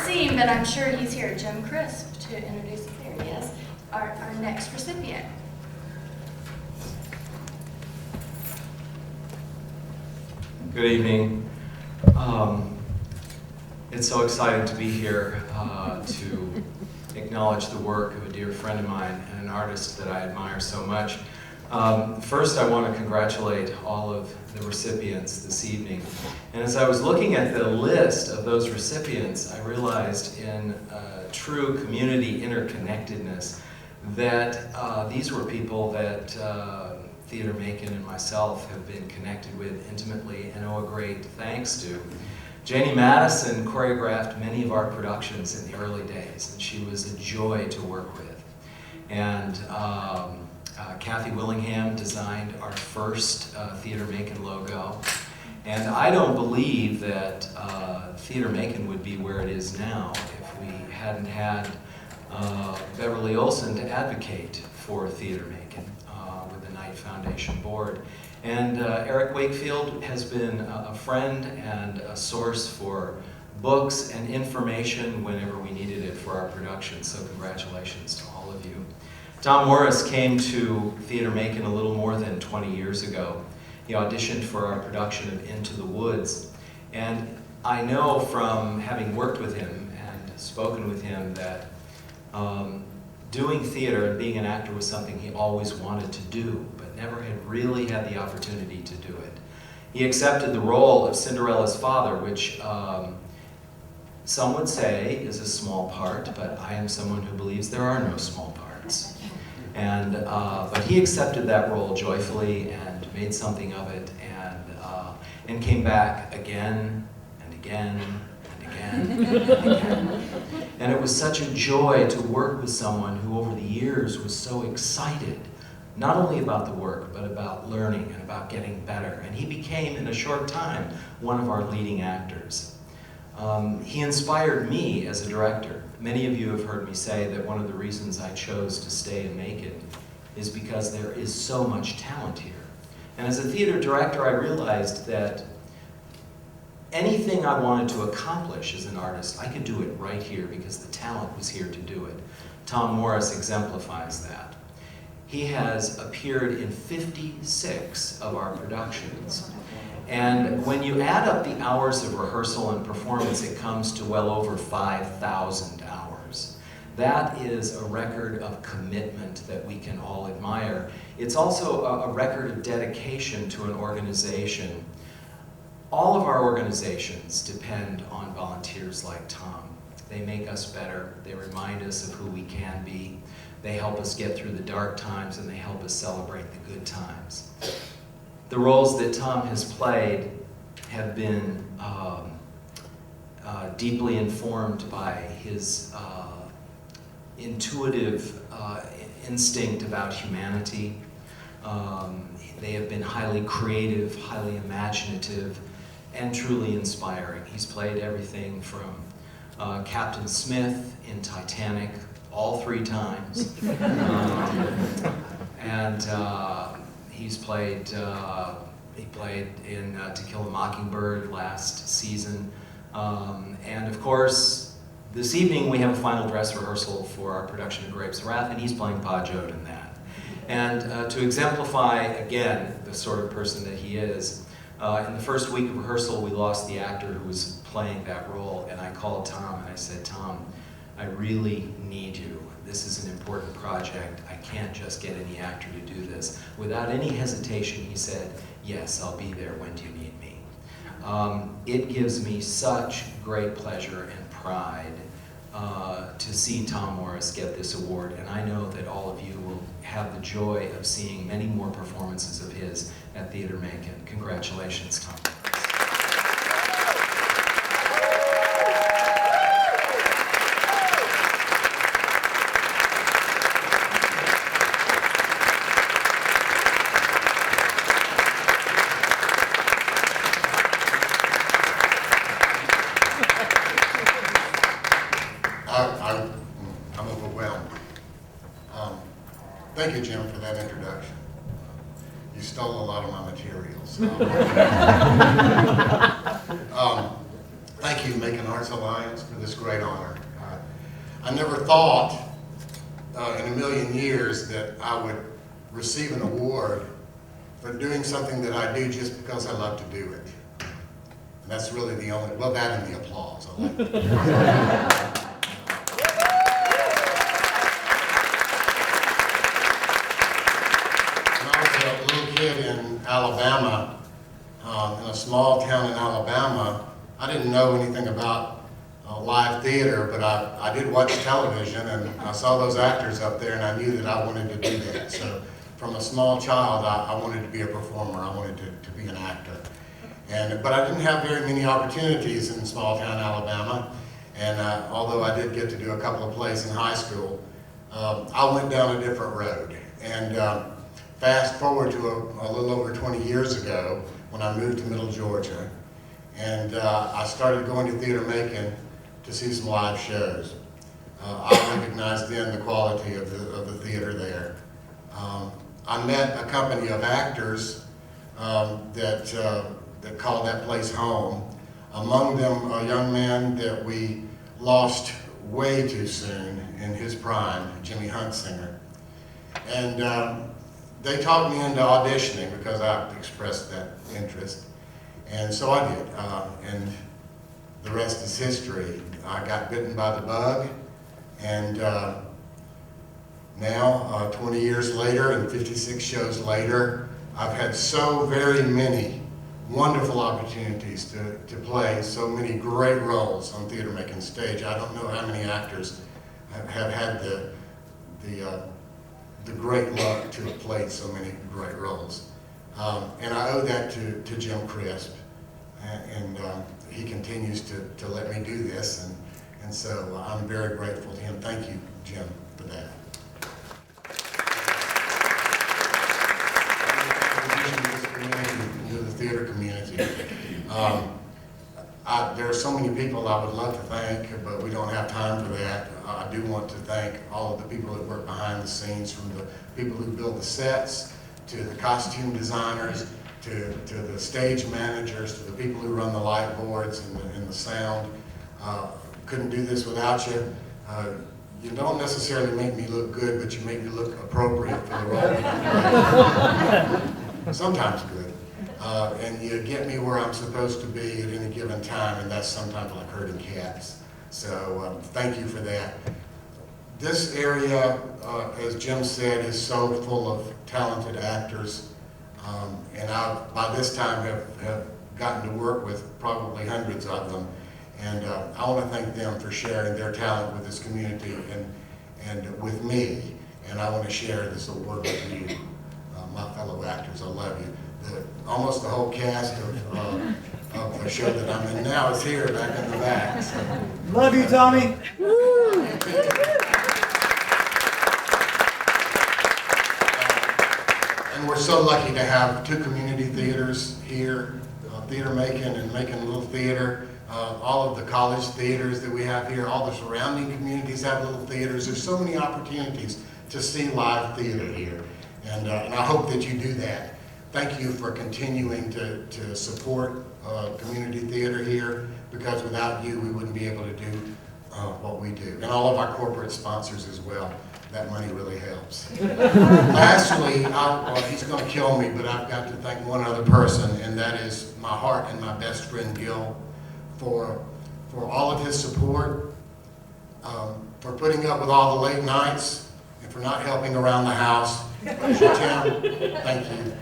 see him, but I'm sure he's here. Jim Crisp to introduce, there he is, our next recipient. Good evening. It's so exciting to be here to acknowledge the work of a dear friend of mine and an artist that I admire so much. First, I want to congratulate all of the recipients this evening. And as I was looking at the list of those recipients, I realized in true community interconnectedness that these were people that Theater Macon and myself have been connected with intimately and owe a great thanks to. Janie Madison choreographed many of our productions in the early days, and she was a joy to work with. And Kathy Willingham designed our first Theater Macon logo. And I don't believe that Theater Macon would be where it is now if we hadn't had Beverly Olson to advocate for Theater Macon with the Knight Foundation Board. And Eric Wakefield has been a friend and a source for books and information whenever we needed it for our production, so congratulations to all of you. Tom Morris came to Theater Macon a little more than 20 years ago. He auditioned for our production of Into the Woods. And I know from having worked with him and spoken with him that doing theater and being an actor was something he always wanted to do, but never had really had the opportunity to do it. He accepted the role of Cinderella's father, which some would say is a small part, but I am someone who believes there are no small parts. And, but he accepted that role joyfully and made something of it, and came back again and again and again and again. And it was such a joy to work with someone who over the years was so excited, not only about the work, but about learning and about getting better. And he became, in a short time, one of our leading actors. He inspired me as a director. Many of you have heard me say that one of the reasons I chose to stay in Macon is because there is so much talent here. And as a theater director, I realized that anything I wanted to accomplish as an artist, I could do it right here because the talent was here to do it. Tom Morris exemplifies that. He has appeared in 56 of our productions. And when you add up the hours of rehearsal and performance, it comes to well over 5,000 hours. That is a record of commitment that we can all admire. It's also a record of dedication to an organization. All of our organizations depend on volunteers like Tom. They make us better. They remind us of who we can be. They help us get through the dark times, and they help us celebrate the good times. The roles that Tom has played have been deeply informed by his intuitive instinct about humanity. They have been highly creative, highly imaginative, and truly inspiring. He's played everything from Captain Smith in Titanic, all 3 times. He's played, he played in To Kill a Mockingbird last season. And of course, this evening we have a final dress rehearsal for our production of Grapes of Wrath, and he's playing Pa Jode in that. And to exemplify, again, the sort of person that he is, in the first week of rehearsal, we lost the actor who was playing that role, and I called Tom and I said, Tom, I really need you. This is an important project. I can't just get any actor to do this. Without any hesitation, he said, yes, I'll be there. When do you need me? It gives me such great pleasure and pride to see Tom Morris get this award, and I know that all of you will have the joy of seeing many more performances of his at Theater Macon. Congratulations, Tom. I'm overwhelmed. Thank you, Jim, for that introduction. You stole a lot of my materials. Thank you, Macon Arts Alliance, for this great honor. I never thought in a million years that I would receive an award for doing something that I do just because I love to do it. And that's really the only, well, that and the applause. I like it. When I was a little kid in Alabama, in a small town in Alabama, I didn't know anything about live theater, but I did watch television, and I saw those actors up there, and I knew that I wanted to do that. So from a small child, I wanted to be a performer. I wanted to be an actor. But I didn't have very many opportunities in small town Alabama, and although I did get to do a couple of plays in high school, I went down a different road. And fast forward to a little over 20 years ago, when I moved to Middle Georgia, and I started going to Theater Macon to see some live shows. I recognized then the quality of the theater there. I met a company of actors that called that place home. Among them, a young man that we lost way too soon in his prime, Jimmy Huntsinger. And they talked me into auditioning because I expressed that interest. And so I did, and the rest is history. I got bitten by the bug, and now, 20 years later and 56 shows later, I've had so very many wonderful opportunities to play so many great roles on Theater Macon stage. I don't know how many actors have had the great luck to have played so many great roles. And I owe that to Jim Crisp. And he continues to let me do this, and so I'm very grateful to him. Thank you, Jim, for that. To the theater community. There are so many people I would love to thank, but we don't have time for that. I do want to thank all of the people that work behind the scenes, from the people who build the sets, to the costume designers, to the stage managers, to the people who run the light boards and the sound. Couldn't do this without you. You don't necessarily make me look good, but you make me look appropriate for the role that I'm playing. Sometimes good. And you get me where I'm supposed to be at any given time, and that's sometimes like herding cats. So thank you for that. This area, as Jim said, is so full of talented actors. And I, by this time, have gotten to work with probably hundreds of them. And I want to thank them for sharing their talent with this community and with me. And I want to share this award with you, my fellow actors. I love you. Almost the whole cast of the show that I'm in now is here back in the back. So. Love you, Tommy. And we're so lucky to have two community theaters here, Theater Macon and Macon Little Theater. All of the college theaters that we have here, all the surrounding communities have little theaters. There's so many opportunities to see live theater here. And I hope that you do that. Thank you for continuing to support community theater here, because without you, we wouldn't be able to do what we do. And all of our corporate sponsors as well. That money really helps. Lastly, he's going to kill me, but I've got to thank one other person, and that is my heart and my best friend, Gil, for all of his support, for putting up with all the late nights, and for not helping around the house. Tim, thank you.